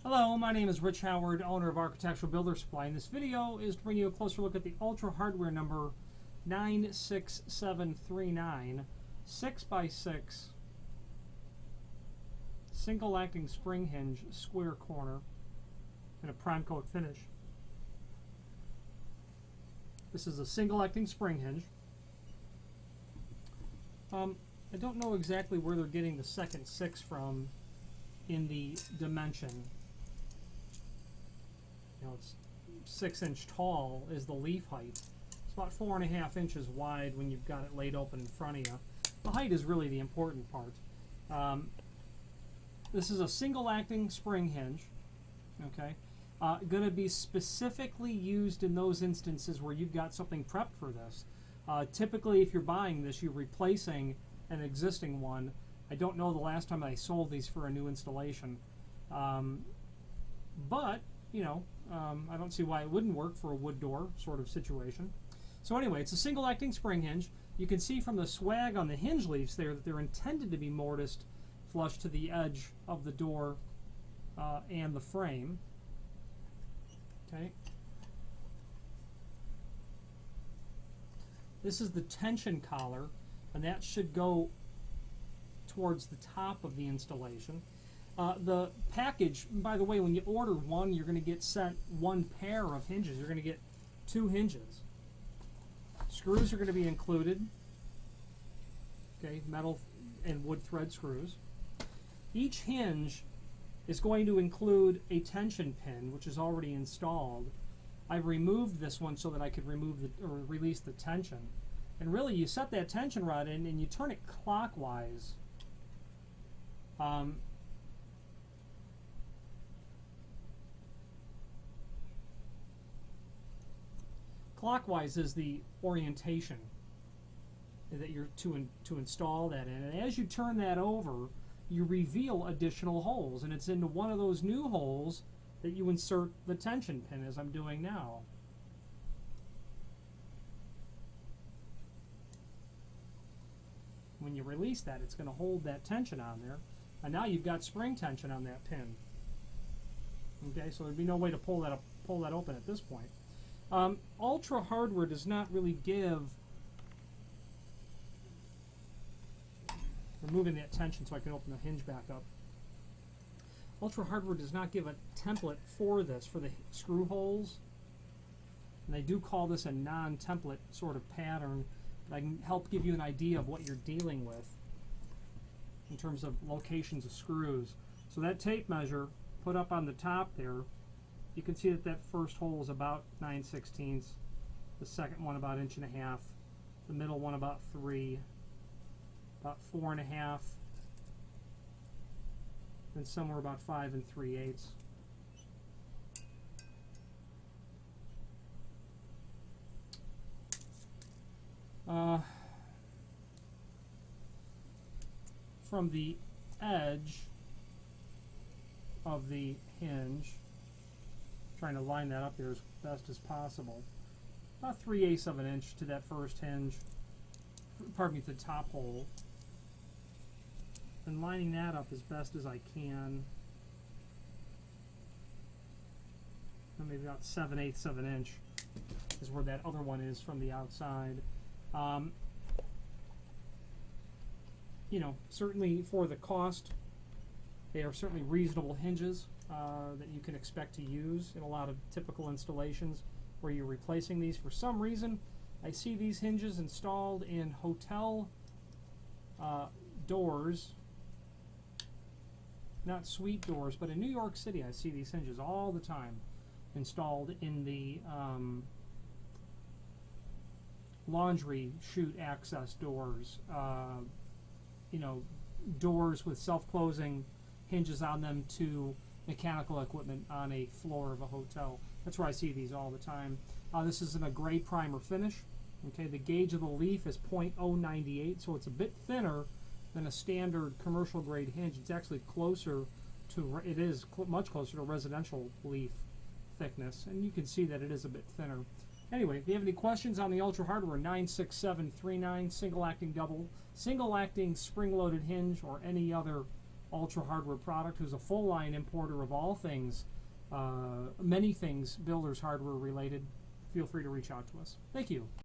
Hello, my name is Rich Howard, owner of Architectural Builder Supply, and this video is to bring you a closer look at the Ultra Hardware number 96739 6x6 single acting spring hinge square corner in a prime coat finish. This is a single acting spring hinge. I don't know exactly where they're getting the second 6 from in the dimension. It's 6 inch tall is the leaf height. It's about 4.5 inches wide when you've got it laid open in front of you. The height is really the important part. This is a single acting spring hinge. Okay, going to be specifically used in those instances where you've got something prepped for this. Typically, if you're buying this, you're replacing an existing one. I don't know the last time I sold these for a new installation, but I don't see why it wouldn't work for a wood door sort of situation. So anyway, it's a single acting spring hinge. You can see from the swag on the hinge leaves there that they're intended to be mortised flush to the edge of the door and the frame. Okay. This is the tension collar, and that should go towards the top of the installation. The package, by the way, when you order one, you're going to get sent one pair of hinges. You're going to get 2 hinges. Screws are going to be included. Okay, metal and wood thread screws. Each hinge is going to include a tension pin, which is already installed. I've removed this one so that I could release the tension. And really, you set that tension rod in and you turn it clockwise. Clockwise is the orientation that you're to install that in. And as you turn that over, you reveal additional holes. And it's into one of those new holes that you insert the tension pin, as I'm doing now. When you release that, it's going to hold that tension on there. And now you've got spring tension on that pin. Okay, so there'd be no way to pull that open at this point. Ultra Hardware does not really give, removing that tension so I can open the hinge back up. Ultra Hardware does not give a template for this, for the screw holes. And they do call this a non-template sort of pattern, but I can help give you an idea of what you're dealing with in terms of locations of screws. So that tape measure put up on the top there, you can see that that first hole is about 9/16, the second one about 1.5 inches, the middle one about 3, about 4.5, and somewhere about 5 3/8. From the edge of the hinge, trying to line that up there as best as possible, about 3/8 of an inch to that first hinge, pardon me, the top hole, and lining that up as best as I can, and maybe about 7/8 of an inch is where that other one is from the outside. Certainly for the cost, they are certainly reasonable hinges that you can expect to use in a lot of typical installations where you're replacing these. For some reason, I see these hinges installed in hotel doors, not suite doors, but in New York City I see these hinges all the time installed in the laundry chute access doors, doors with self-closing hinges on them to mechanical equipment on a floor of a hotel. That's where I see these all the time. This is in a gray primer finish. Okay, the gauge of the leaf is .098, so it's a bit thinner than a standard commercial grade hinge. It's actually closer to, much closer to residential leaf thickness, and you can see that it is a bit thinner. Anyway, if you have any questions on the Ultra Hardware 96739 single acting spring loaded hinge or any other Ultra Hardware product, who's a full line importer of all things, many things builders hardware related, feel free to reach out to us. Thank you.